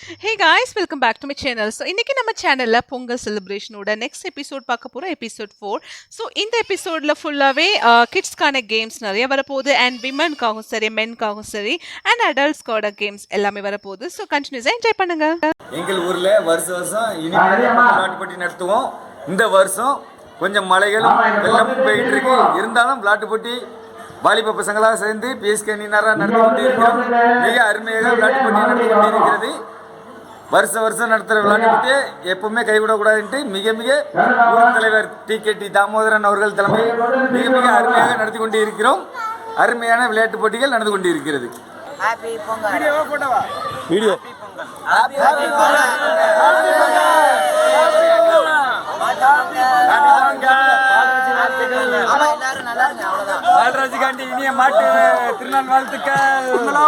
Hey guys, welcome back to my channel. So இன்னைக்கு நம்ம சேனல்ல பொங்கல் செலிப்ரேஷனோட நெக்ஸ்ட் எபிசோட் பார்க்க போறோம், எபிசோட் 4. ஸோ இந்த எபிசோட்ல ஃபுல்லாவே கிட்ஸ்க்கான கேம்ஸ் நிறைய வரப்போகுது அண்ட் விமன்காகவும் சரி மென்காகவும் சரி அண்ட் அடல்ட்ஸ்கோட கேம்ஸ் எல்லாமே வரப்போகுது. ஸோ கண்டினியூஸாக என்ஜாய் பண்ணுங்க. எங்கள் ஊர்ல வருஷம் இனிமேல் விளையாட்டு போட்டி நடத்துவோம். இந்த வருஷம் கொஞ்சம் மழைகளும் வெள்ளமும் போயிட்டு இருக்கு. இருந்தாலும் விளையாட்டு போட்டி வாலிப பசங்களாக சேர்ந்து பிஎஸ்கே அணியினராக நடத்தி கொண்டு இருக்கிறோம். மிக அருமையாக விளையாட்டு போட்டி நடத்தி கொண்டு இருக்கிறது. வருஷம் நடத்துகிற விளையாட்டு போட்டியை எப்பவுமே கைவிடக்கூடாதுன்ட்டு மிக ஊர் தலைவர் டி தாமோதரன் அவர்கள் தலைமையில் மிக அருமையாக நடத்தி கொண்டு இருக்கிறோம். அருமையான விளையாட்டு போட்டிகள் நடந்து கொண்டு இருக்கிறது. பாலராஜுகாண்டி இனிய மாட்டு திருநாள் வாழ்த்துக்கள். பொங்கலா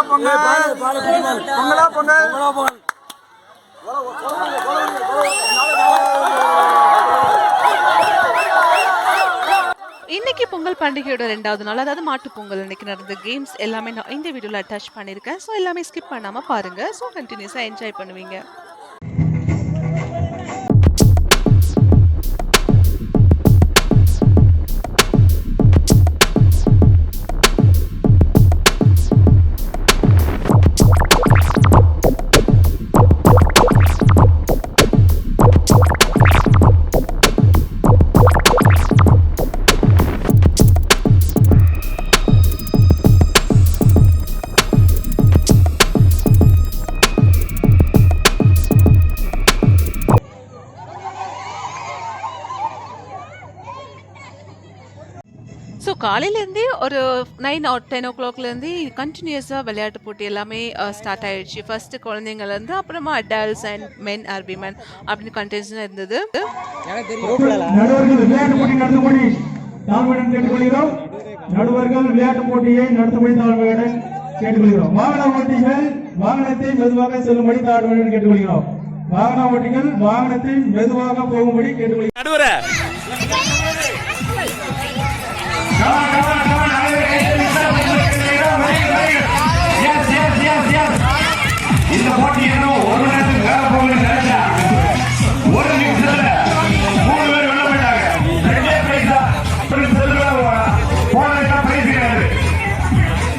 பொங்கல். இன்னைக்கு பொங்கல் பண்டிகையோட 2வது நாள், அதாவது மாட்டு பொங்கல். இன்னைக்கு நடந்த கேம்ஸ் எல்லாமே நான் இந்த வீடியோல அட்டாச் பண்ணியிருக்கேன். ஸோ எல்லாமே ஸ்கிப் பண்ணாம பாருங்க. ஸோ கண்டினியூஸா என்ஜாய் பண்ணுவீங்க. ஸோ காலையிலேருந்தே ஒரு 9 or 10 o'clockலேருந்து கண்டினியூஸாக விளையாட்டு போட்டி எல்லாமே ஸ்டார்ட் ஆயிடுச்சு. ஃபர்ஸ்ட்டு குழந்தைங்கள்லேருந்து அப்புறமா adults and men R women அப்படின்னு கண்டினியூஸாக இருந்தது. நடுவர்கள் விளையாட்டு போட்டியை நடத்தும்படி தாழ்மையுடன் கேட்டுக்கொள்கிறோம். வாகன ஓட்டிகள் வாகனத்தை மெதுவாக செல்லும்படி தாழ்மையுடன் கேட்டுக்கொள்கிறோம். வாகன ஓட்டிகள் வாகனத்தை மெதுவாக போகும்படி கேட்டுக்கொள்கிறோம். இந்த போட்டி இன்னும் ஒரு நேரத்துக்கு வேற போகணும்னு நினைச்சா ஒரு நிமிஷத்துல 3 பேர் வெளில போயிட்டாங்க. 2 பைசா அப்படி போனா பிரைஸ் கிடையாது.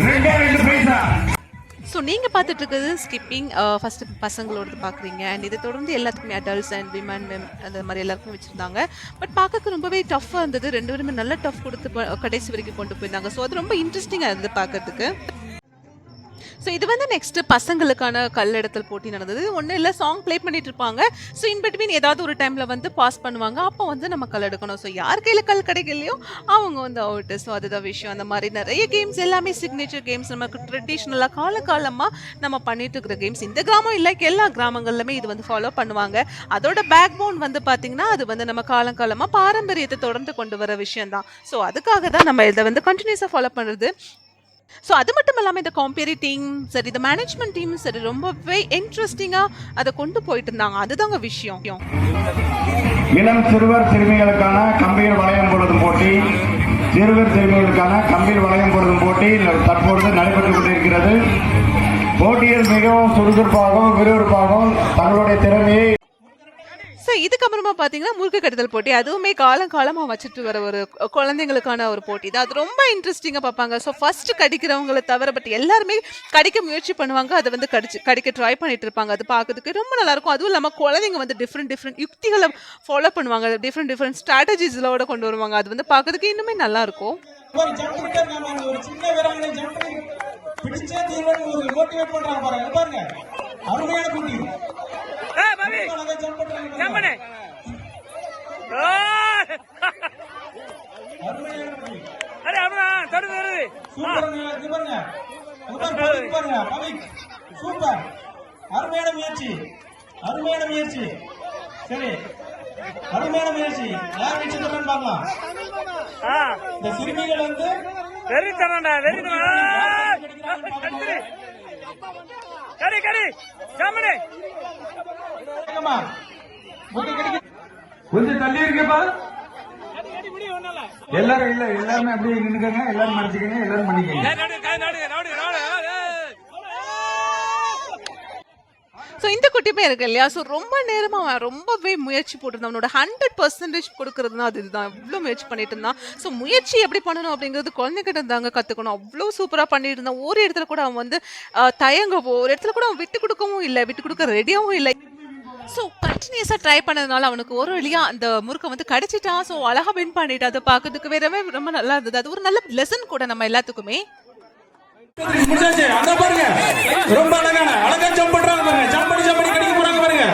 2 பைசா. ஸோ நீங்கள் பார்த்துட்டு இருக்கிறது ஸ்கிப்பிங். ஃபஸ்ட்டு பசங்களோடது பார்க்குறீங்க அண்ட் இதை தொடர்ந்து எல்லாத்துக்குமே அடல்ட்ஸ் அண்ட் விமன் அந்த மாதிரி எல்லாருக்கும் வச்சுருந்தாங்க. பட் பார்க்கறதுக்கு ரொம்பவே டஃப்பாக இருந்தது. 2 பேருமே நல்ல டஃப் கொடுத்து கடைசி வரைக்கும் கொண்டு போயிருந்தாங்க. ஸோ அது ரொம்ப இன்ட்ரெஸ்டிங்காக இருந்தது பார்க்கறதுக்கு. ஸோ இது வந்து நெக்ஸ்ட்டு பசங்களுக்கான கல்லெடுத்தல் போட்டி நடந்தது. ஒன்றும் இல்லை, சாங் ப்ளே பண்ணிட்டு இருப்பாங்க. ஸோ இன்பிட்வீன் ஏதாவது ஒரு டைமில் வந்து பாஸ் பண்ணுவாங்க. அப்போ வந்து நம்ம கல் எடுக்கணும். ஸோ யார் கையில் கல் கிடைக்கலையோ அவங்க வந்து அவுட்டு. ஸோ அதுதான் விஷயம். அந்த மாதிரி நிறைய கேம்ஸ் எல்லாமே சிக்னேச்சர் கேம்ஸ், நமக்கு ட்ரெடிஷ்னலாக காலகாலமாக நம்ம பண்ணிட்டு இருக்கிற கேம்ஸ். இந்த கிராமம் இல்லை, எல்லா கிராமங்கள்லையுமே இது வந்து ஃபாலோ பண்ணுவாங்க. அதோட பேக் போன் வந்து பார்த்தீங்கன்னா அது வந்து நம்ம காலகாலமாக பாரம்பரியத்தை தொடர்ந்து கொண்டு வர விஷயம் தான். ஸோ அதுக்காக தான் நம்ம இதை வந்து கண்டினியூஸாக ஃபாலோ பண்ணுறது. ஸோ அது மட்டும் இல்லாமல் இந்த காம்பேரி டீம் சரி, இந்த மேனேஜ்மெண்ட் டீம் சரி, ரொம்பவே இன்ட்ரெஸ்டிங்காக அதை கொண்டு போயிட்டு இருந்தாங்க. அதுதாங்க விஷயம். இளம் சிறுவர் சிறுமிகளுக்கான கம்பியில் வளையம் போடுவதும் போட்டி, சிறுவர் சிறுமிகளுக்கான கம்பியில் வளையம் போடுவதும் போட்டி தற்பொழுது நடைபெற்றுக் கொண்டிருக்கிறது. போட்டியில் மிகவும் சுறுசுறுப்பாகவும் விறுவிறுப்பாகவும் தங்களுடைய திறமையை. ஸோ இதுக்கப்புறமா பார்த்தீங்கன்னா முறுக்கு கட்டுதல் போட்டி. அதுவுமே காலமாக வச்சுட்டு வர ஒரு குழந்தைங்களுக்கான ஒரு போட்டி தான். அது ரொம்ப இன்ட்ரெஸ்டிங்காக பார்ப்பாங்க. ஸோ ஃபர்ஸ்ட் கடிக்கிறவங்களை தவிர பட் எல்லாருமே கடிக்க முயற்சி பண்ணுவாங்க. அதை வந்து கடிக்க ட்ரை பண்ணிட்டு இருப்பாங்க. அது பார்க்கறதுக்கு ரொம்ப நல்லாயிருக்கும். அதுவும் இல்லாமல் குழந்தைங்க வந்து டிஃப்ரெண்ட் யுக்திகளை ஃபாலோ பண்ணுவாங்க. டிஃப்ரெண்ட் ஸ்ட்ராட்டஜிஸோட கொண்டு வருவாங்க. அது வந்து பார்க்கறதுக்கு இன்னுமே நல்லாயிருக்கும். அருமையான முயற்சி. சரி, அருமையான முயற்சி. யார் வெற்றி பெறன்னு பார்க்கலாம். இந்த சிறுமிகள் வந்து கொஞ்சம் தள்ளி இருக்குப்பா. எல்லாரும் இல்ல, எல்லாருமே அப்படியே நின்னுக்கங்க. எல்லாரும் மறைச்சிக்கங்க, எல்லாரும் பண்ணிக்கங்க. ஸோ இந்த குட்டியுமே இருக்கு இல்லையா? ஸோ ரொம்ப நேரமா அவன் ரொம்பவே முயற்சி போட்டிருந்தான். அவனோட 100% கொடுக்கறதுனா அதுதான். இவ்ளோ முயற்சி பண்ணிட்டு இருந்தான். ஸோ முயற்சி எப்படி பண்ணணும் அப்படிங்கிறது குழந்தைகிட்ட இருந்தாங்க கத்துக்கணும். அவ்ளோ சூப்பரா பண்ணிட்டு இருந்தான். ஒரு இடத்துல கூட அவன் வந்து தயங்கவோ, ஒரு இடத்துல கூட அவன் விட்டு கொடுக்கவும் இல்ல, விட்டு கொடுக்க ரெடியாவும் இல்லை. ஸோ கண்டினியூஸா ட்ரை பண்ணதுனால அவனுக்கு ஒரு வழியா அந்த முறுக்க வந்து கிடைச்சிட்டான். ஸோ அழகா வின் பண்ணிட்டான். அதை பார்க்கறதுக்கு வேறவே ரொம்ப நல்லா இருந்தது. அது ஒரு நல்ல லெசன் கூட நம்ம எல்லாத்துக்குமே. முடிஞ்சாச்சு. அத பாருங்க, ரொம்ப அழகா ஜம்ப் பண்றாங்க பாருங்க. ஜம்ப் பண்ணி கடிக்க போறாங்க பாருங்க.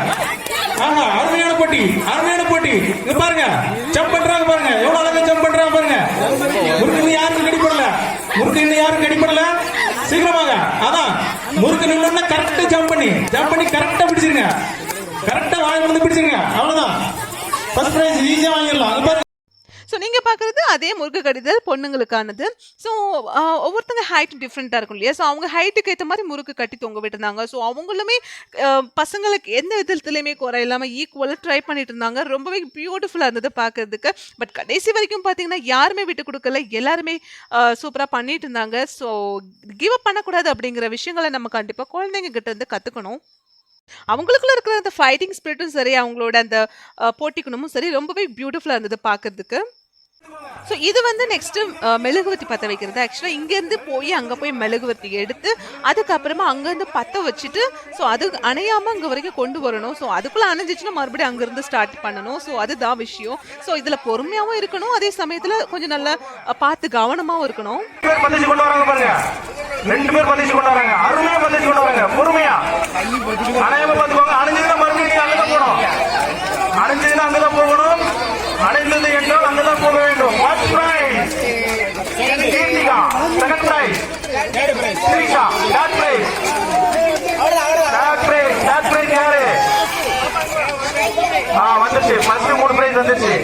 ஆஹா, அருமையான போட்டி, அருமையான போட்டி. இங்க பாருங்க, ஜம்ப் பண்றாங்க பாருங்க. எவ்வளவு அழகா ஜம்ப் பண்றாங்க பாருங்க. முறுக்கு இன்னும் யாரும் கடிப்படல, முறுக்கு இன்னும் யாரும் கடிப்படல. சீக்கிரமாக அதான் முறுக்கு நின்னா கரெக்டா ஜம்ப் பண்ணி கரெக்டா பிடிச்சிருங்க. கரெக்டா வாய் வந்து பிடிச்சிருங்க. அவ்வளவுதான், ஃபர்ஸ்ட் பிரைஸ் ஈஸியா வாங்கிடலாம். அது பாருங்க. ஸோ நீங்க பார்க்குறது அதே முறுக்கு கடிதல் பொண்ணுங்களுக்கானது. ஸோ ஒவ்வொருத்தங்க ஹைட் டிஃப்ரெண்ட்டாக இருக்கும் இல்லையா? ஸோ அவங்க ஹைட்டுக்கு ஏற்ற மாதிரி முறுக்கு கட்டி தொங்க விட்டுருந்தாங்க. ஸோ அவங்களுமே பசங்களுக்கு எந்த விதத்துலையுமே குறை இல்லாமல் ஈக்குவலாக ட்ரை பண்ணிட்டு இருந்தாங்க. ரொம்பவே பியூட்டிஃபுல்லாக இருந்தது பார்க்கறதுக்கு. பட் கடைசி வரைக்கும் பார்த்தீங்கன்னா யாருமே விட்டு கொடுக்கல, எல்லாருமே சூப்பராக பண்ணிட்டு இருந்தாங்க. ஸோ கிவ் அப் பண்ணக்கூடாது அப்படிங்கிற விஷயங்களை நம்ம கண்டிப்பாக குழந்தைங்க கிட்ட இருந்து கற்றுக்கணும். அவங்களுக்குள்ள இருக்கிற அந்த ஃபைட்டிங் ஸ்பிரிட்டும் சரி, அவங்களோட அந்த போட்டி குணமும் சரி ரொம்பவே பியூட்டிஃபுல்லாக இருந்தது பார்க்கறதுக்கு. ஸோ இது வந்து நெக்ஸ்ட் மெழுகுவர்த்தி பற்ற வைக்கிறது. ஆக்சுவலாக இங்கேருந்து போய் அங்கே போய் மெழுகுவர்த்தி எடுத்து அதுக்கப்புறமா அங்கேருந்து பற்ற வச்சுட்டு ஸோ அது அணையாமல் அங்கே வரைக்கும் கொண்டு வரணும். ஸோ அதுக்குள்ளே அணைஞ்சிச்சுன்னா மறுபடியும் அங்கேருந்து ஸ்டார்ட் பண்ணணும். ஸோ அதுதான் விஷயம். ஸோ இதில் பொறுமையாகவும் இருக்கணும், அதே சமயத்தில் கொஞ்சம் நல்லா பார்த்து கவனமாகவும் இருக்கணும். ரெண்டு பேர் பதிச்சு கொண்டு வராங்க, அருமையா பதிச்சு கொண்டு வராங்க. பொறுமையா அணையாம பாத்துக்கோங்க. அணைஞ்சதுன்னா மறுபடியும் நீங்க அங்கதான் போகணும். அணைஞ்சதுன்னா அங்கதான் போகணும். அடைந்தது என்றால் அங்கதான் போக வேண்டும். First prize Keerthika, second prize Srisha, third prize யாரு? வந்துச்சு. ஃபர்ஸ்ட் 3 பிரைஸ் வந்துச்சு.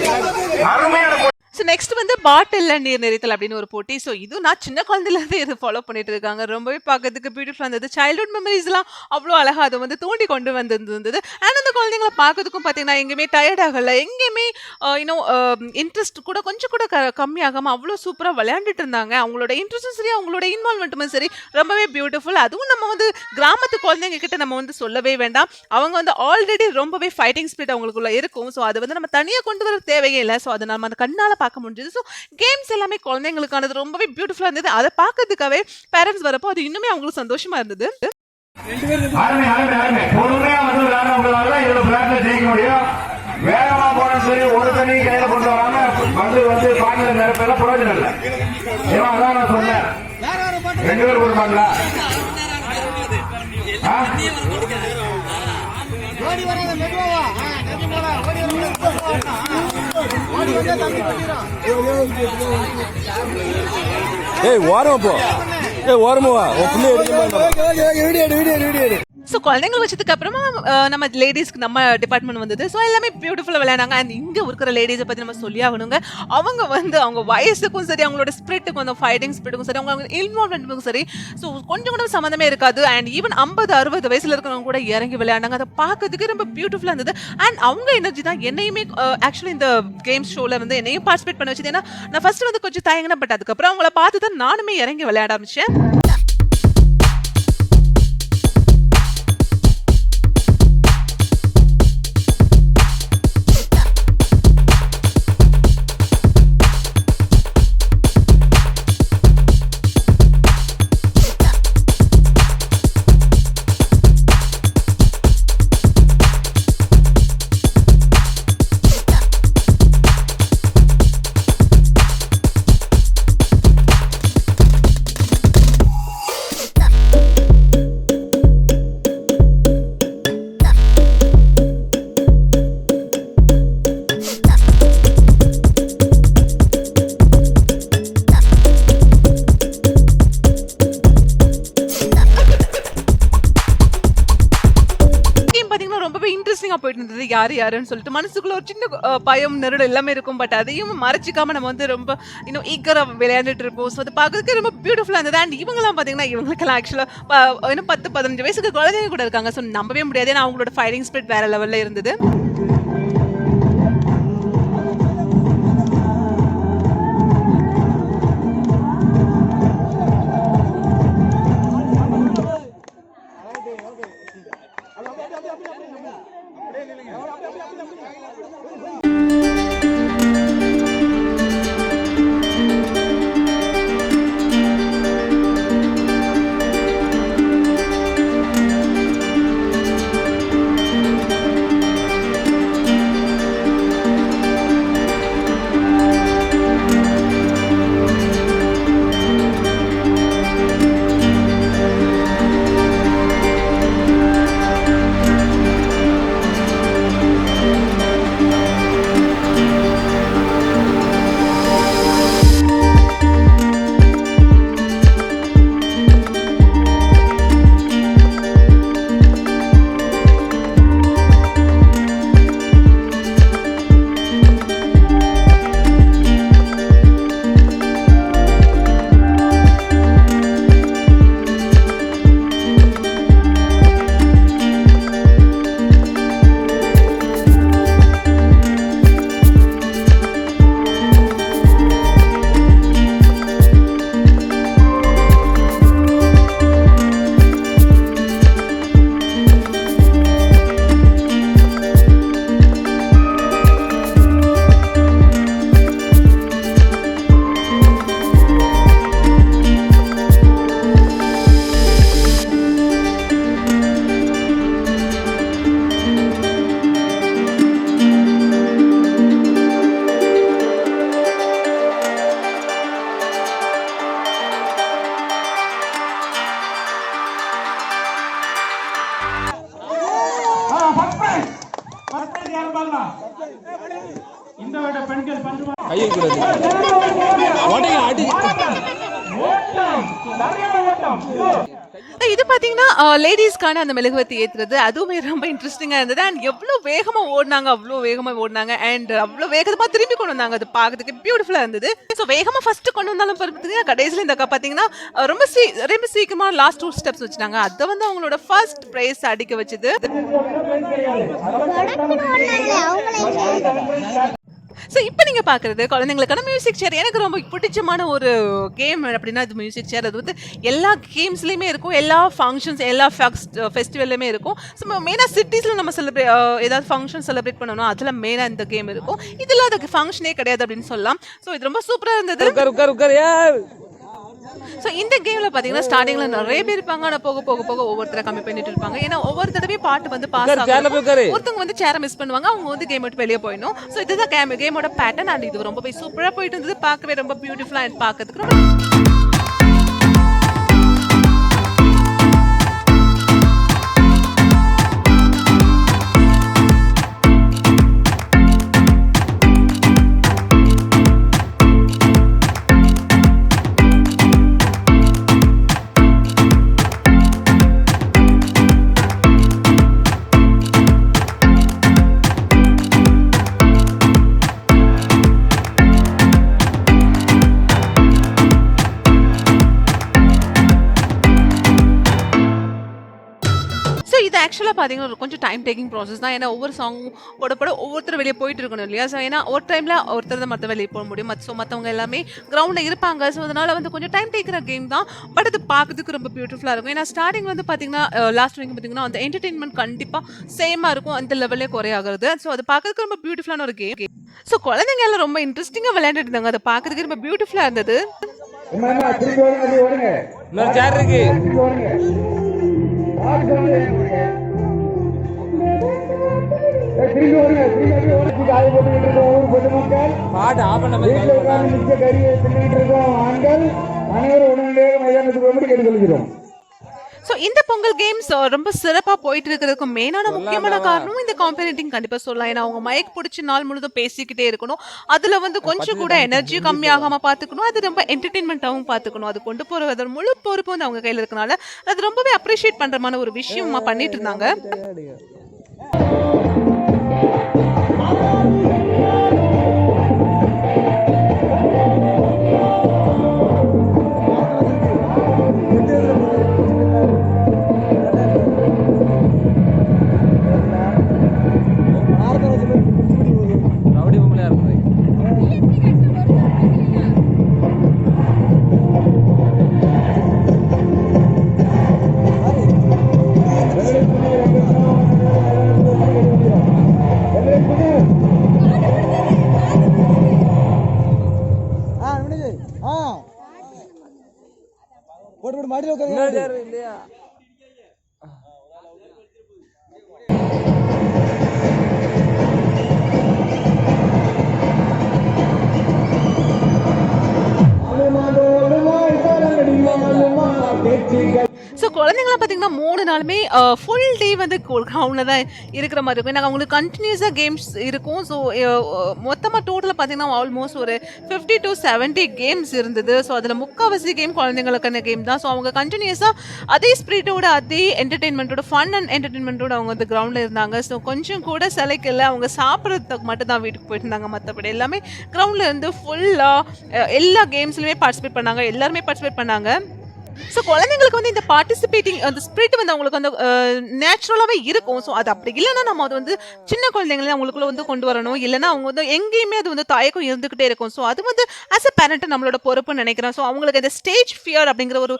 அருமையான. ஸோ நெக்ஸ்ட் வந்து பாட்டில்ல நீர் நிறுத்தல் அப்படின்னு ஒரு போட்டி. ஸோ இது நான் சின்ன குழந்தையிலேருந்து இது ஃபாலோ பண்ணிட்டு இருக்காங்க. ரொம்பவே பார்க்கறதுக்கு பியூட்டிஃபுல்லாக இருந்தது. சைல்ட்ஹுட் மெமரிஸ்லாம் அவ்வளோ அழகாக அதை வந்து தூண்டி கொண்டு வந்திருந்தது. அண்ட் அந்த குழந்தைங்களை பார்க்கறதுக்கும் பார்த்தீங்கன்னா எங்கேயுமே டயர்ட் ஆகலை, எங்கேயுமே இன்னும் இன்ட்ரெஸ்ட் கூட கொஞ்சம் கூட கம்மியாகாமல் அவ்வளோ சூப்பராக விளையாண்டுட்டு இருந்தாங்க. அவங்களோட இன்ட்ரெஸ்ட்டும் சரி, அவங்களோட இன்வால்மெண்ட்டும் சரி ரொம்பவே பியூட்டிஃபுல். அதுவும் நம்ம வந்து கிராமத்து குழந்தைங்க கிட்ட நம்ம வந்து சொல்லவே வேண்டாம். அவங்க வந்து ஆல்ரெடி ரொம்பவே ஃபைட்டிங் ஸ்பிரிட் அவங்களுக்குள்ள இருக்கும். ஸோ அதை வந்து நம்ம தனியாக கொண்டு வர தேவையே இல்லை. ஸோ அதை நம்ம அந்த கண்ணால் பார்க்க முடிஞ்சது. ஸோ கேம்ஸ் எல்லாமே குழந்தைங்களுக்கானது ரொம்பவே பியூட்டிஃபுல்லாக இருந்தது. அதை பார்க்கறதுக்காகவே பேரண்ட்ஸ் வரப்போ அது இன்னுமே அவங்களுக்கு சந்தோஷமா இருந்தது. வேகமா போனோம் சரி, ஒரு தண்ணி கையில கொண்டு வராம வந்து பாட்டில நிரப்பெல்லாம் பிரயோஜனம் இல்லை. அதான் நான் சொன்னேன், 2 பேர் கொடுப்பாங்களா? ஓரமா போ, ஓரமா வா, வீடியோ. ஸோ குழந்தைங்களை வச்சதுக்கு அப்புறமா நம்ம லேடிஸ்க்கு நம்ம டிபார்ட்மெண்ட் வந்தது. ஸோ எல்லாமே பியூட்டிஃபுல்லாக விளையாடாங்க. அண்ட் இங்கே இருக்கிற லேடிஸை பற்றி நம்ம சொல்லி ஆகணுங்க. அவங்க வந்து அவங்க வயசுக்கும் சரி, அவங்களோட ஸ்பிரிட்டுக்கும், அந்த ஃபைட்டிங் ஸ்பிரிட்டுக்கும் சரி, அவங்க இன்வால்மெண்ட்டுக்கும் சரி, ஸோ கொஞ்சம் கூட சம்மந்தமே இருக்காது. அண்ட் ஈவன் 50-60 வயசில் இருக்கிறவங்க கூட இறங்கி விளையாடாங்க. அதை பார்க்கறதுக்கு ரொம்ப பியூட்டிஃபுல்லாக இருந்தது. அண்ட் அவங்க எனர்ஜி தான் என்னையுமே ஆக்சுவலி இந்த கேம்ஸ் ஷோவில் வந்து என்னையும் பார்ட்டிசிபேட் பண்ண வச்சது. ஏன்னா நான் ஃபர்ஸ்ட் வந்து கொஞ்சம் தயங்கினேன், பட் அதுக்கப்புறம் அவங்கள பார்த்து தான் நானுமே இறங்கி விளையாட ஆரம்பிச்சேன். போயிட்டு இருந்தது. யாருன்னு சொல்லிட்டு மனசுக்குள்ள ஒரு சின்ன பயம், நெருடல் எல்லாமே இருக்கும். பட் அதையும் மறைச்சிக்காம நம்ம வந்து ரொம்ப இன்னும் ஈக்கரா விளையாண்டுட்டு இருப்போம். ஸோ அதை பார்க்கறதுக்கு ரொம்ப பியூட்டிஃபுல்லா இருந்தது. அண்ட் இவங்கெல்லாம் பார்த்தீங்கன்னா இவங்களுக்கெல்லாம் ஆக்சுவலா இன்னும் 10-15 வயசுக்கு குழந்தைங்க கூட இருக்காங்க. ஸோ நம்பவே முடியாது. ஏன்னா அவங்களோட ஃபைட்டிங் ஸ்பிரிட் வேற லெவல்ல இருந்தது. இந்த விட பெண்கள் பந்து கையை கூடாது ஓட்டைங்க அடி ஓட்டம் சரியான ஓட்டம் இது பாத்தீங்கன்னா லேடிஸ்க்கான அந்த மெழுகுவர்த்தி ஏத்துறது அதுவுமே ரொம்ப இன்ட்ரெஸ்டிங்கா இருந்தது. அண்ட் எவ்வளவு வேகமா ஓடினாங்க, அண்ட் அவ்வளவு வேகமா திரும்பி கொண்டு வந்தாங்க. அது பாக்கிறதுக்கு பியூட்டிஃபுல்லா இருந்தது. ஸோ வேகமா ஃபர்ஸ்ட் கொண்டு வந்தாலும் பார்த்தீங்கன்னா கடைசியில் இந்த அக்கா பாத்தீங்கன்னா ரொம்ப சீக்கிரமா லாஸ்ட் 2 ஸ்டெப்ஸ் வச்சுட்டாங்க. அதை வந்து அவங்களோட ஃபர்ஸ்ட் பிரைஸ் அடிக்க வச்சது. ஸோ இப்போ நீங்கள் பார்க்குறது குழந்தைங்களுக்கான மியூசிக் சேர். எனக்கு ரொம்ப பிடிச்சமான ஒரு கேம் அப்படின்னா அது மியூசிக் சேர். அது வந்து எல்லா கேம்ஸ்லேயுமே இருக்கும், எல்லா ஃபங்க்ஷன்ஸ், எல்லா ஃபெஸ்டிவல்லையுமே இருக்கும். ஸோ மெயினாக சிட்டிஸில் நம்ம ஏதாவது ஃபங்க்ஷன் செலிப்ரேட் பண்ணணும், அதில் மெயினாக இந்த கேம் இருக்கும். இதில் அதுக்கு ஃபங்க்ஷனே கிடையாது அப்படின்னு சொல்லலாம். ஸோ இது ரொம்ப சூப்பராக இருந்தது. ஸோ இந்த கேம்ல பாத்தீங்கன்னா ஸ்டார்டிங்ல நிறைய பேர் இருப்பாங்க, ஆனா போக போக போக ஒவ்வொருத்தரை கம்மி பண்ணிட்டு இருப்பாங்க. ஏன்னா ஒவ்வொரு தடவையும் பாட்டு வந்து பாஸ் ஆகும், ஒருத்தவங்க வந்து சேரை மிஸ் பண்ணுவாங்க, அவங்க வந்து கேம் விட்டு வெளியே போயிடணும். ஸோ இதுதான் கேமோட பேட்டர்ன். அண்ட் இது ரொம்ப சூப்பரா போயிட்டு இருந்தது, பார்க்கவே ரொம்ப பியூட்டிஃபுல்லா அண்ட் பார்க்கறதுக்கு ரொம்ப ஆக்சுவலாக பார்த்தீங்கன்னா கொஞ்சம் டைம் டேக்கிங் ப்ராசஸ் தான். ஏன்னா ஒவ்வொரு சாங் போட ஒவ்வொருத்தர் வெளியே போயிட்டு இருக்கணும் இல்லையா. ஸோ ஏன்னா ஒரு டைமில் ஒருத்தர் தான் மற்ற வெளியே போக முடியும். ஸோ மற்றவங்க எல்லாமே கிரவுண்டில் இருப்பாங்க. ஸோ அதனால் வந்து கொஞ்சம் டைம் டேக்கிற கேம் தான். பட் அது பார்க்கறதுக்கு ரொம்ப பியூட்டிஃபுல்லாக இருக்கும். ஏன்னா ஸ்டார்டிங் வந்து பார்த்தீங்கன்னா லாஸ்ட் வரைக்கும் பார்த்தீங்கன்னா அந்த என்டர்டெயின்மெண்ட் கண்டிப்பாக சேமாக இருக்கும், அந்த லெவலே குறையாகிறது. ஸோ அது பார்க்கறதுக்கு ரொம்ப பியூட்டிஃபுல்லான ஒரு கேம். ஸோ குழந்தைங்க எல்லாம் ரொம்ப இன்ட்ரெஸ்டிங்காக விளையாண்டுட்டு இருந்தாங்க. அதை பார்க்கறதுக்கு ரொம்ப பியூட்டிஃபுல்லாக இருந்தது. ஸோ இந்த பொங்கல் கேம்ஸ் ரொம்ப சிறப்பாக போயிட்டு இருக்கிறதுக்கு மெயினான முக்கியமான காரணம் இந்த காம்படிட்டிங் கண்டிப்பாக சொல்லலாம். ஏன்னா அவங்க மைக் பிடிச்சி நாள் முழுதும் பேசிக்கிட்டே இருக்கணும், அதில் வந்து கொஞ்சம் கூட எனர்ஜி கம்மியாகாமல் பார்த்துக்கணும், அது ரொம்ப என்டர்டெயின்மெண்ட்டாகவும் பார்த்துக்கணும். அது கொண்டு போகிற அதோட முழு பொறுப்பு வந்து அவங்க கையில் இருக்கனால அது ரொம்பவே அப்ரிஷியேட் பண்ணுறமான ஒரு விஷயமா பண்ணிட்டு இருந்தாங்க. இல்லையா ஸோ குழந்தைங்களாம் பார்த்தீங்கன்னா 3 நாளுமே ஃபுல் டே வந்து கிரவுண்டில் தான் இருக்கிற மாதிரி இருக்கும். ஏன்னா அவங்களுக்கு கண்டினியூஸாக கேம்ஸ் இருக்கும். ஸோ மொத்தமாக டோட்டலாக பார்த்தீங்கன்னா ஆல்மோஸ்ட் ஒரு 50 to 70 கேம்ஸ் இருந்தது. ஸோ அதில் முக்கால்வாசி கேம் குழந்தைங்களுக்கான கேம் தான். ஸோ அவங்க கண்டினியூஸாக அதே ஸ்பிரிட்டோட அதே என்டர்டெயின்மெண்ட்டோட ஃபன் அண்ட் என்டர்டெயின்மெண்ட்டோட அவங்க வந்து கிரவுண்டில் இருந்தாங்க. ஸோ கொஞ்சம் கூட சிலைக்கல, அவங்க சாப்பிட்றதுக்கு மட்டும் தான் வீட்டுக்கு போயிட்டு இருந்தாங்க. மற்றபடி எல்லாமே கிரவுண்டில் இருந்து ஃபுல்லாக எல்லா கேம்ஸ்லையுமே பார்ட்டிசிபேட் பண்ணாங்க. எல்லாருமே பார்ட்டிசிபேட் பண்ணாங்க. ஸோ குழந்தைங்களுக்கு வந்து இந்த பார்ட்டிசிபேட்டிங் அந்த ஸ்பிரிட் வந்து அவங்களுக்கு வந்து நேச்சுரலாகவே இருக்கும். ஸோ அது அப்படி இல்லைன்னா நம்ம அது வந்து சின்ன குழந்தைங்களே அவங்களுக்குள்ள வந்து கொண்டு வரணும். இல்லைன்னா அவங்க வந்து எங்கேயுமே அது வந்து தயக்கம் இருந்துகிட்டே இருக்கும். ஸோ அது வந்து ஆஸ் அ பேரண்ட் நம்மளோட பொறுப்புன்னு நினைக்கிறேன். ஸோ அவங்களுக்கு இந்த ஸ்டேஜ் ஃபியர் அப்படிங்கிற ஒரு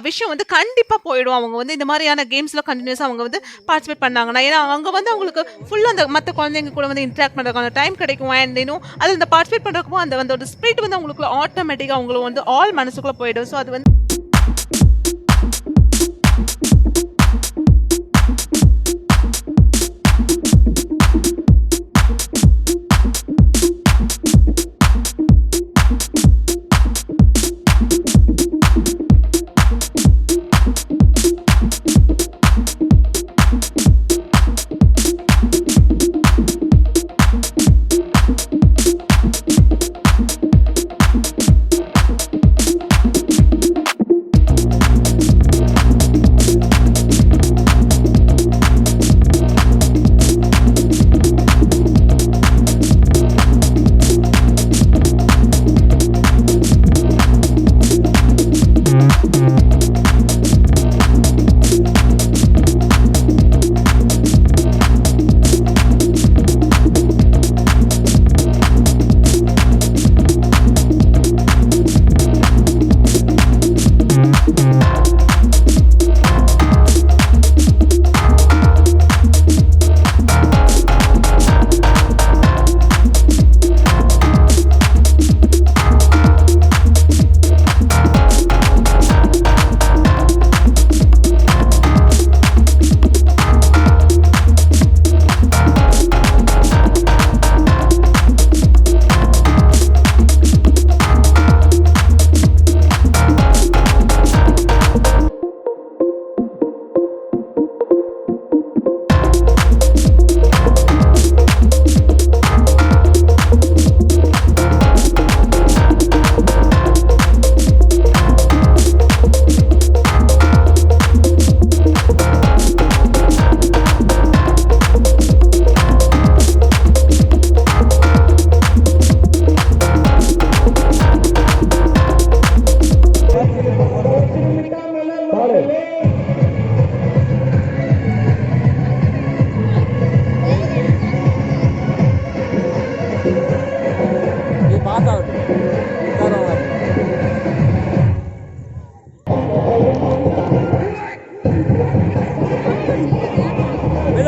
விஷயம் வந்து கண்டிப்பாக போயிடும். அவங்க வந்து இந்த மாதிரியான கேம்ஸில் கண்டினியூஸாக அவங்க வந்து பார்ட்டிசிபேட் பண்ணாங்கன்னா, ஏன்னா அங்கே வந்து அவங்களுக்கு ஃபுல்லாக அந்த மற்ற குழந்தைங்க கூட வந்து இன்ட்ராக்ட் பண்ணுறதுக்கான டைம் கிடைக்கும். அண்ட் இன்னும் அதில் இந்த பார்ட்டிசிபேட் பண்ணுறப்போ அந்த ஸ்பிரிட் வந்து அவங்களுக்குள்ள ஆட்டோமேட்டிக்காக அவங்களுக்கு வந்து ஆல் மனசுக்குள்ளே போயிடும். ஸோ அது வந்து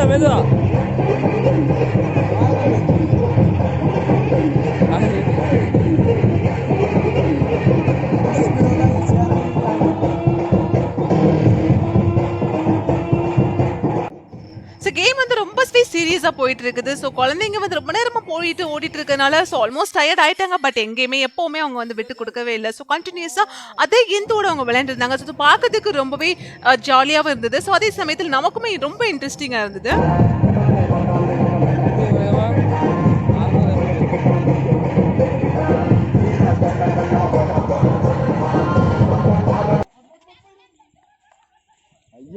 மெதுவா ஸோ கேம் வந்து ரொம்ப சீரியஸாக போயிட்டு இருக்குது. ஸோ குழந்தைங்க வந்து ரொம்ப நேரமாக ஓடிட்டு இருக்கனால ஸோ ஆல்மோஸ்ட் டயர்ட் ஆயிட்டாங்க. பட் எங்கேயுமே எப்போவுமே அவங்க வந்து விட்டு கொடுக்கவே இல்லை. ஸோ கண்டினியூஸாக அதே எந்தோட அவங்க விளையாண்டுருந்தாங்க. ஸோ பார்க்கறதுக்கு ரொம்பவே ஜாலியாகவும் இருந்தது. ஸோ அதே சமயத்தில் நமக்குமே ரொம்ப இன்ட்ரெஸ்டிங்காக இருந்தது.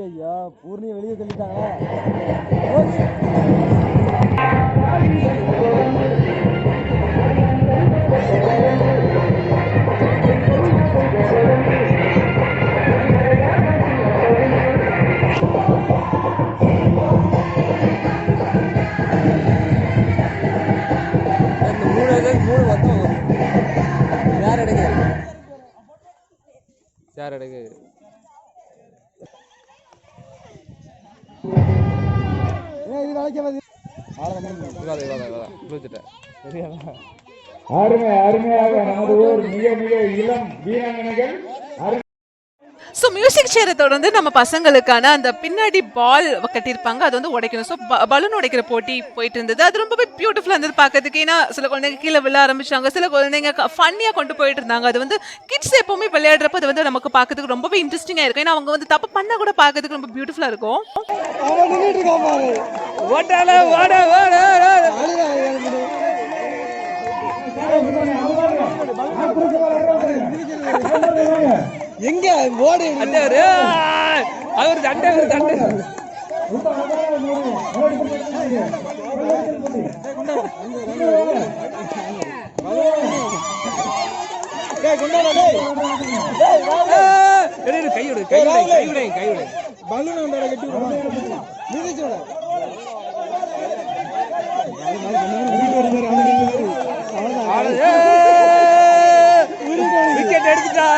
ஐயா பூர்ணியை வெளியே தள்ளிட்டாங்க. மூணு வந்தோம். யார் எடுக்க அருமையாக நமது ஊர் மிக மிக இளம் வீராங்கனைகள் ஸோ மியூசிக் சேரை தொடர்ந்து நம்ம பசங்களுக்கான அந்த பின்னாடி பால் கட்டியிருப்பாங்க, அது வந்து உடைக்கணும். ஸோ பலூன் உடைக்கிற போட்டி போயிட்டு இருந்தது. அது ரொம்பவே பியூட்டிஃபுல்லாக இருந்தது பார்க்கறதுக்கு. ஏன்னா சில குழந்தைங்க கீழே விழ ஆரம்பிச்சாங்க, சில குழந்தைங்க ஃபன்னியாக கொண்டு போயிட்டு இருந்தாங்க. அது வந்து கிட்ஸ் எப்பவுமே விளையாடுறப்ப அது வந்து நமக்கு பார்க்கறதுக்கு ரொம்பவே இன்ட்ரெஸ்டிங்காக இருக்கும். ஏன்னா அவங்க வந்து தப்பு பண்ணால் கூட பார்க்கறதுக்கு ரொம்ப பியூட்டிஃபுல்லாக இருக்கும். எங்க ஓடு அவர் தண்டை கைவிடு கைவிடு கைவிடு பலூன் கட்டி விக்கெட் எடுத்துட்டா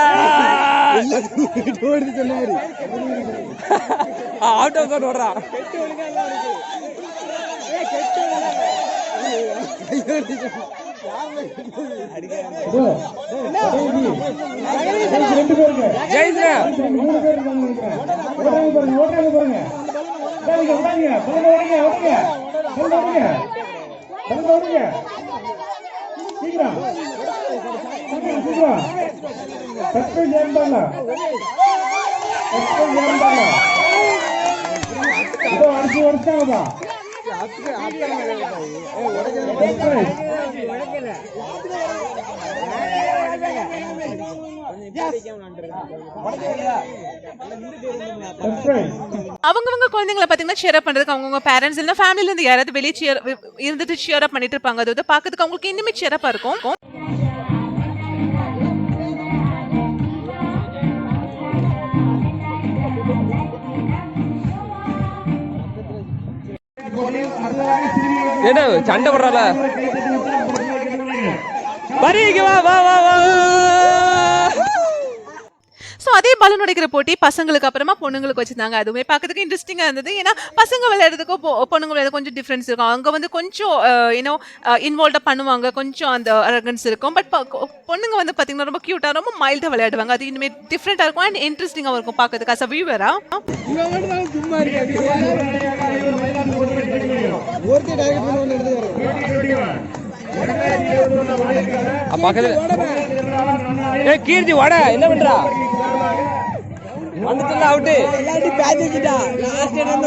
சொன்ன மாதிரி அவுட் ஆஃப் பவுண்ட் ஓடுறா. அவங்கவங்க குழந்தைங்களை பாத்தீங்கன்னா cheer up பண்றதுக்கு அவங்கவங்க பேரண்ட்ஸ் இல்ல ஃபேமிலில இருந்து யாராவது வெளியே இருந்துட்டு cheer up பண்ணிட்டு இருப்பாங்க. அது வந்து பார்க்கிறதுக்கு அவங்களுக்கு இன்னுமே cheer up இருக்கும். என்ன சண்டை போடுறால வா வா வா வா. ஸோ அதே பலூன் உடைக்கிற போட்டி பசங்களுக்கு அப்புறமா பொண்ணுங்களுக்கு வச்சிருந்தாங்க. அதுவுமே பார்க்கறதுக்கு இன்ட்ரெஸ்டிங்காக இருந்தது. ஏன்னா பசங்க விளையாடுறதுக்கும் பொண்ணுங்க விளையாடுறது கொஞ்சம் டிஃப்ரென்ஸ் இருக்கும். அங்கே வந்து கொஞ்சம் யூனோ இன்வால்வ்டாக பண்ணுவாங்க, கொஞ்சம் அந்த அரகன்ஸ் இருக்கும். பட் பொண்ணுங்க வந்து பார்த்தீங்கன்னா ரொம்ப க்யூட்டாக ரொம்ப மைல்டாக விளையாடுவாங்க. அது இனிமேல் டிஃப்ரெண்ட்டாக இருக்கும் அண்ட் இன்ட்ரெஸ்டிங்காக இருக்கும் பார்க்கறதுக்கு. அஸ் அ வியூவரா கீர்த்தி வாடா என்ன பண்றா வந்துட்டா அவுட்டு எல்லாரும் பேட்ச் வச்சிட்டா லாஸ்ட் இடம்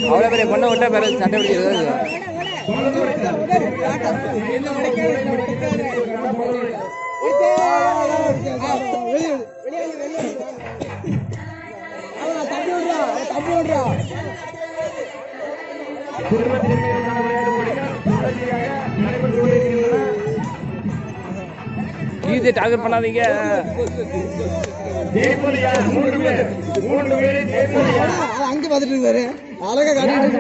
அவ்வளோ பெரிய பொண்ணை விட்டா பேர சட்டை பிடிக்கிறது. ஈஸியாக டார்கெட் பண்ணாதீங்க. அங்க பாத்துட்டு இருக்காரு அழகா காட்டிட்டு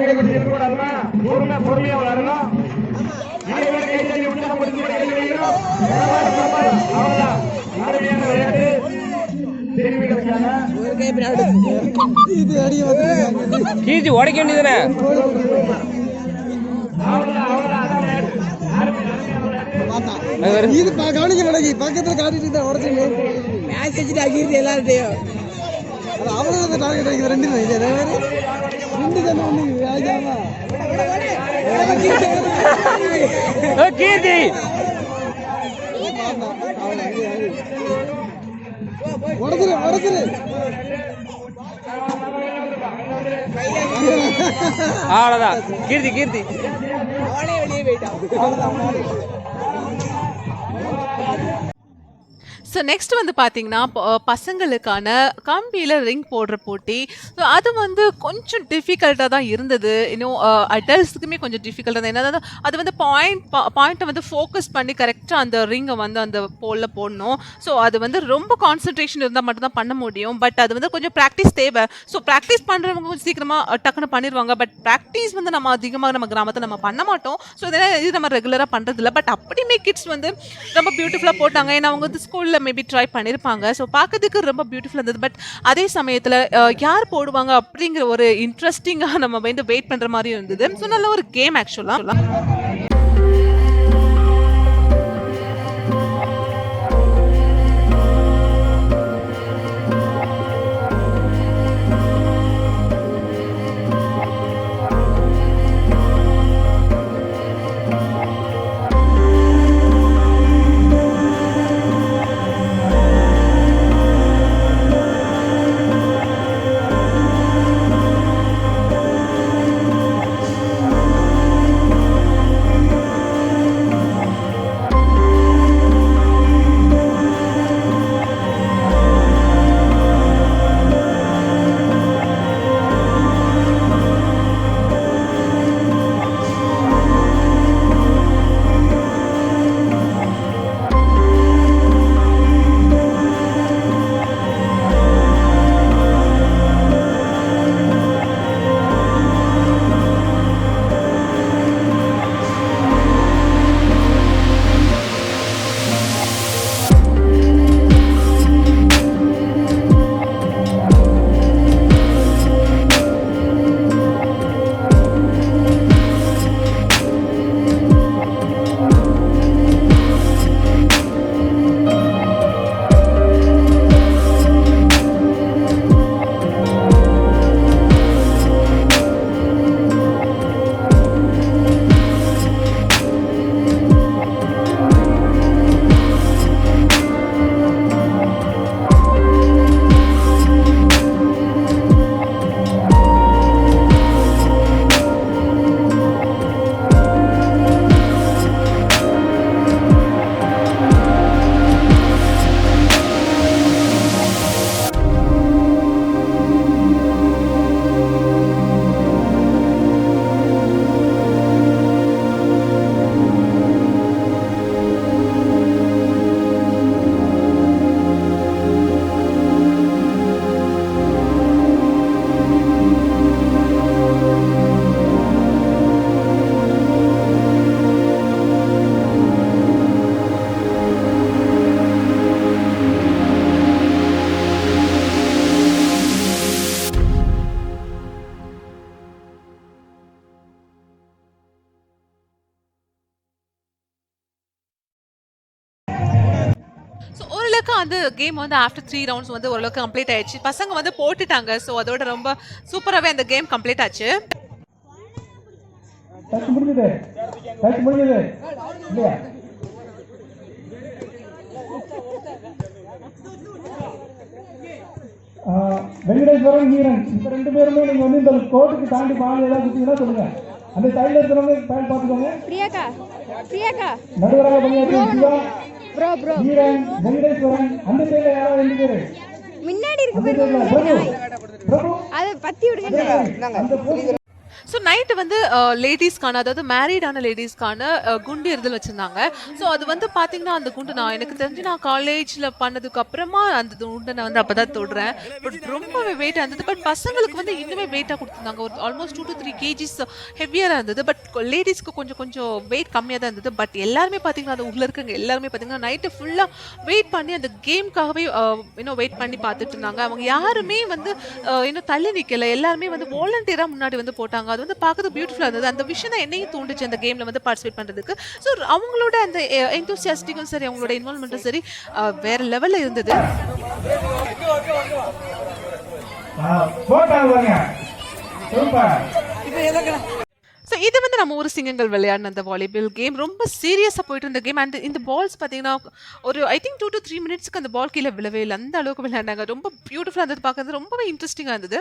கீழ்ச்சி உடைக்க வேண்டியதுதானே. இது கவனிக்க மாட்டேங்க பக்கத்துல காட்டிட்டு தான் உடச்சுங்க மேட்ச் வச்சுட்டு அகிர்ந்து எல்லார்ட்டையும் அவ்வளவு டார்கெட் அடிக்கிறது ரெண்டு கீர்த்தி உடச்சிரு உடச்சிரு அவ்வளவுதான் கீர்த்தி கீர்த்தி அவனே வெளியே போயிட்டான். ஸோ நெக்ஸ்ட் வந்து பார்த்தீங்கன்னா பசங்களுக்கான கம்பியில் ரிங் போடுற போட்டி. ஸோ அது வந்து கொஞ்சம் டிஃபிகல்ட்டாக தான் இருந்தது. இன்னும் அடல்ட்ஸுக்குமே கொஞ்சம் டிஃபிகல்ட்டாக தான். என்னது அது வந்து பாயிண்ட்டை வந்து ஃபோக்கஸ் பண்ணி கரெக்டாக அந்த ரிங்கை வந்து அந்த போலில் போடணும். ஸோ அது வந்து ரொம்ப கான்சன்ட்ரேஷன் இருந்தால் மட்டும்தான் பண்ண முடியும். பட் அது வந்து கொஞ்சம் ப்ராக்டிஸ் தேவை. ஸோ ப்ராக்டிஸ் பண்ணுறவங்க கொஞ்சம் சீக்கிரமாக டக்குன்னு பண்ணிடுவாங்க. பட் ப்ராக்டிஸ் வந்து நம்ம அதிகமாக நம்ம கிராமத்தில் நம்ம பண்ண மாட்டோம். ஸோ இதெல்லாம் இது நம்ம ரெகுலராக பண்ணுறதில்ல. பட் அப்படியுமே கிட்ஸ் வந்து ரொம்ப பியூட்டிஃபுல்லாக போட்டாங்க. ஏன்னா அவங்க வந்து ஸ்கூலில் மேபி ட்ரை பண்ணியிருப்பாங்க. ஸோ பார்க்கறதுக்கு ரொம்ப பியூட்டிஃபுல்லாக இருந்தது. பட் அதே சமயத்தில் யார் போடுவாங்க அப்படிங்கிற ஒரு இன்ட்ரெஸ்டிங்காக நம்ம வந்து வெயிட் பண்ணுற மாதிரி இருந்தது. ஸோ நல்ல ஒரு கேம் ஆக்சுவலாக. அந்த கேம் வந்து ஆஃப்டர் 3 ரவுண்ட்ஸ் வந்து ஓரளவுக்கு கம்ப்ளீட் ஆயிடுச்சு. பசங்க வந்து போட்டுட்டாங்க. ஸோ அதோட ரொம்ப சூப்பராகவே அந்த கேம் கம்ப்ளீட் ஆச்சு. டச் முடிஞ்சது இல்லையா? வெங்கடேஸ்வரன் வீரன் இந்த 2 பேருமே நீங்க வந்து இந்த கோட்டுக்கு தாண்டி பால் ஏதாவது குத்தினா சொல்லுங்க. அந்த சைடுல இருக்கிறவங்க பால் பார்த்துக்கோங்க. பிரியாக்கா நடுவராக பணியாற்றிய சிவா வீரன் வெங்கடேஸ்வரன் அந்த சைடுல யாராவது 2 பேரு முன்னாடி இருக்கு பிரபு அதை பத்தி விடுங்க. ஸோ நைட்டு வந்து லேடிஸ்க்கான, அதாவது மேரீடான லேடிஸ்க்கான குண்டு எறிதல் வச்சுருந்தாங்க. ஸோ அது வந்து பார்த்தீங்கன்னா அந்த குண்டு எனக்கு தெரிஞ்சு நான் காலேஜில் பண்ணதுக்கு அப்புறமா அந்த குண்டை நான் வந்து அப்போ தான் தொடுறேன். பட் ரொம்பவே வெயிட்டாக இருந்தது. பட் பசங்களுக்கு வந்து இன்னுமே வெயிட்டாக கொடுத்துருந்தாங்க. ஒரு ஆல்மோஸ்ட் 2 to 3 kgs ஹெவியாக இருந்தது. பட் லேடிஸ்க்கு கொஞ்சம் வெயிட் கம்மியாக தான் இருந்தது. பட் எல்லாருமே பார்த்தீங்கன்னா அது உள்ள இருக்கிறவங்க எல்லாருமே பார்த்தீங்கன்னா நைட்டு ஃபுல்லாக வெயிட் பண்ணி அந்த கேமுக்காகவே இன்னும் வெயிட் பண்ணி பார்த்துட்டு இருந்தாங்க. அவங்க யாருமே வந்து இன்னும் தள்ளி நிற்கலை. எல்லாருமே வந்து வாலண்டியராக முன்னாடி வந்து போட்டாங்க. அது வந்து பார்க்கறது பியூட்டிஃபுல்லாக இருந்தது. அந்த விஷயம் தான் என்னையும் தோண்டுச்சு அந்த கேமில் வந்து பார்ட்டிசிபேட் பண்ணுறதுக்கு. ஸோ அவங்களோட அந்த எந்தூசியாஸ்டிக்கும் சரி, அவங்களோட இன்வால்மெண்ட்டும் சரி வேற லெவலில் இருந்தது. ஸோ இது வந்து நம்ம ஊர் சிங்கங்கள் விளையாடின அந்த வாலிபால் கேம் ரொம்ப சீரியஸாக போயிட்டு இருந்த கேம். அண்ட் இந்த பால்ஸ் பார்த்தீங்கன்னா ஒரு ஐ திங்க் 2 to 3 மினிட்ஸ்க்கு அந்த பால் கீழே விழவே இல்லை. அந்த அளவுக்கு விளையாண்டாங்க. ரொம்ப பியூட்டிஃபுல்லாக இருந்தது, பார்க்கறது ரொம்பவே இன்ட்ரெஸ்டிங்காக இருந்தது.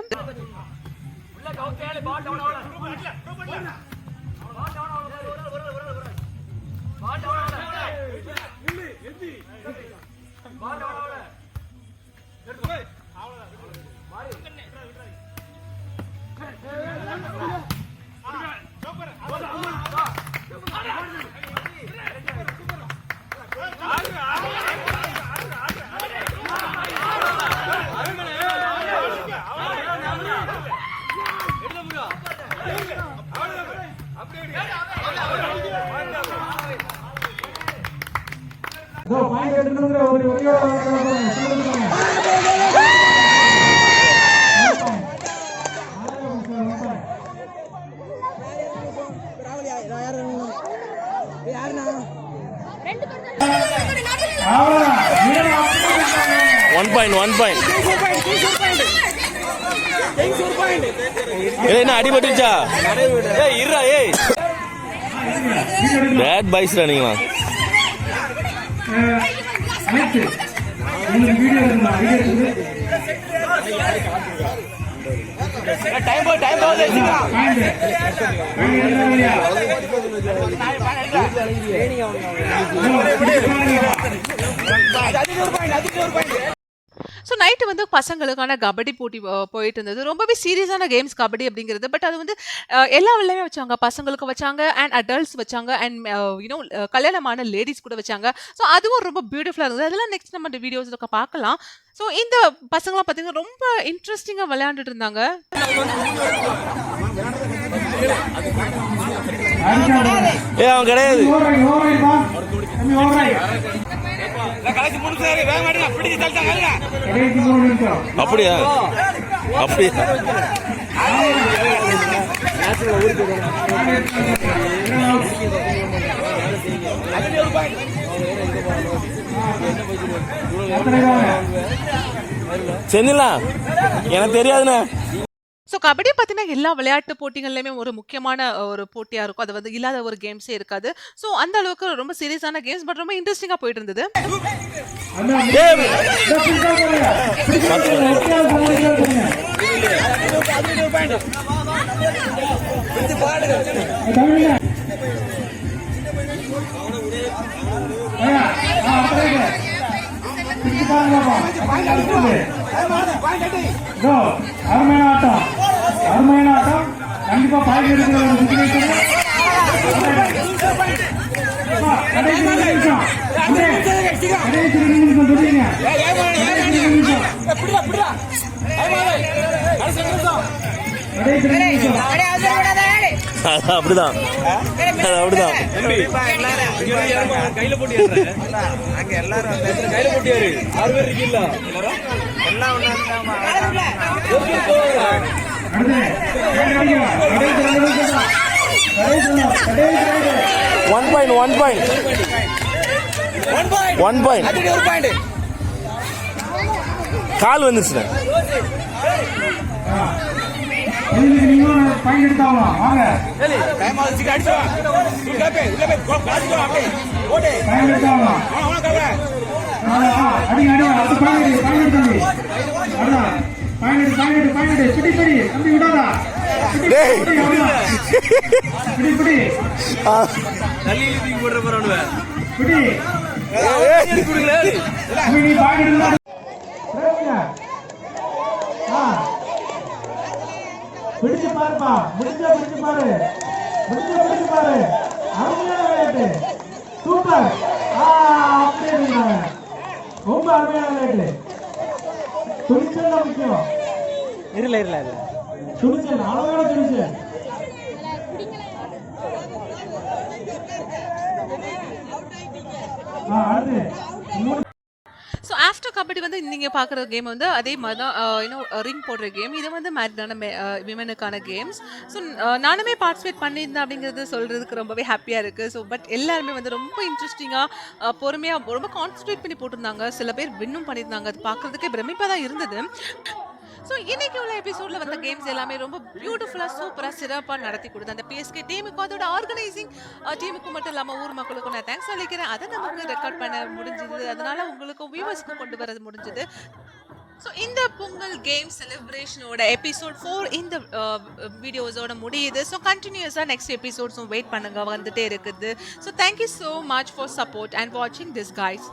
என்ன அடிபட்டுச்சா? பேட் பாய்ஸ்டா நீங்களா? ஸோ நைட்டு வந்து பசங்களுக்கான கபடி போட்டி போயிட்டு இருந்தது. ரொம்பவே சீரியஸான கேம்ஸ் கபடி அப்படிங்கிறது. பட் அது வந்து எல்லா விளையாமே வச்சாங்க. பசங்களுக்கு வச்சாங்க, அண்ட் அடல்ட்ஸ் வச்சாங்க, அண்ட் யூனோ கல்யாணமான லேடிஸ் கூட வச்சாங்க. ஸோ அதுவும் ரொம்ப பியூட்டிஃபுல்லாக இருந்தது. அதெல்லாம் நெக்ஸ்ட் நம்ம வீடியோஸில் பார்க்கலாம். ஸோ இந்த பசங்களாம் பார்த்தீங்கன்னா ரொம்ப இன்ட்ரெஸ்டிங்காக விளையாண்டுட்டு இருந்தாங்க. அவன் கிடையாது. அப்படியா? அப்படியா? செந்திலா எனக்கு தெரியாதுண்ணே. ஸோ கபடி பார்த்தீங்கன்னா எல்லா விளையாட்டு போட்டிகள்லையுமே ஒரு முக்கியமான ஒரு போட்டியாக இருக்கும். அது வந்து இல்லாத ஒரு கேம்ஸே இருக்காது. ஸோ அந்த அளவுக்கு ரொம்ப சீரியஸான கேம்ஸ், பட் ரொம்ப இன்ட்ரெஸ்டிங்காக போயிட்டு இருந்தது. அருமையான ஆட்டம், அருமையான ஆட்டம். கண்டிப்பா பாய்க்கு இருக்கிற ஒரு சிச்சுவேஷன். அப்படிதான் அப்படிதான். கையில போட்டியாரு அங்க எல்லாரும் கையில போட்டியாரு 6 பேர் இருக்கீங்களா? எல்லாம் ஒன் பாயிண்ட் கால் வந்துருச்சுண்ணே. இதுக்கு நீங்களும் பாயிண்ட் எடுத்தாகலாம். வாங்க பாயிண்ட் எடுத்தாகலாம். அடிங்க அடி அடுத்த பாயிண்ட் எடுத்தாங்க. அதான் பாயிண்ட் பிடி தம்பி விடாதா. பிடி பிடி பிடி நீ பாயிண்ட் எடுத்தா பிடிச்சு பாருப்பா. பிடிச்சு பாரு. அருமையான விளையாட்டு. சூப்பர். அப்படியே இருந்தாங்க. ரொம்ப அருமையான விளையாட்டு. துணிச்சல் தான் முக்கியம். துணிச்சல் அழகான துணிச்சல். அடுத்து ஸோ ஆஃப்டர் கபடி வந்து நீங்கள் பார்க்குற கேம் வந்து அதே மாதிரி தான் இன்னும் ரிங் போடுற கேம். இது வந்து மேரிடான விமனுக்கான கேம்ஸ். ஸோ நானுமே பார்ட்டிசிபேட் பண்ணியிருந்தேன் அப்படிங்கிறது சொல்கிறதுக்கு ரொம்பவே ஹாப்பியாக இருக்குது. ஸோ பட் எல்லாருமே வந்து ரொம்ப இன்ட்ரெஸ்டிங்காக பொறுமையாக ரொம்ப கான்சன்ட்ரேட் பண்ணி போட்டிருந்தாங்க. சில பேர் வின்னும் பண்ணியிருந்தாங்க. அது பார்க்குறதுக்கே பிரமிப்பாக தான் இருந்தது. ஸோ இன்னைக்கு உள்ள எபிசோடில் வந்த கேம்ஸ் எல்லாமே ரொம்ப பியூட்டிஃபுல்லாக சூப்பராக சிறப்பாக நடத்தி கொடுத்து அந்த பிஎஸ்கே டீமுக்கும் அதோட ஆர்கனைசிங் டீமுக்கும் மட்டும் இல்லாமல் ஊர் மக்களுக்கும் நான் தேங்க்ஸ் சொல்லிக்கிறேன். அதை நமக்கு ரெக்கார்ட் பண்ண முடிஞ்சது. அதனால உங்களுக்கும் வியூவர்ஸ்க்கும் கொண்டு வர முடிஞ்சது. ஸோ இந்த பொங்கல் கேம் செலிப்ரேஷனோட எபிசோட் 4 இந்த வீடியோஸோட முடியுது. ஸோ கண்டினியூஸாக நெக்ஸ்ட் எபிசோட்ஸும் வெயிட் பண்ணுங்க, வந்துட்டே இருக்குது. So thank you so much for support and வாட்சிங் திஸ் கைஸ்.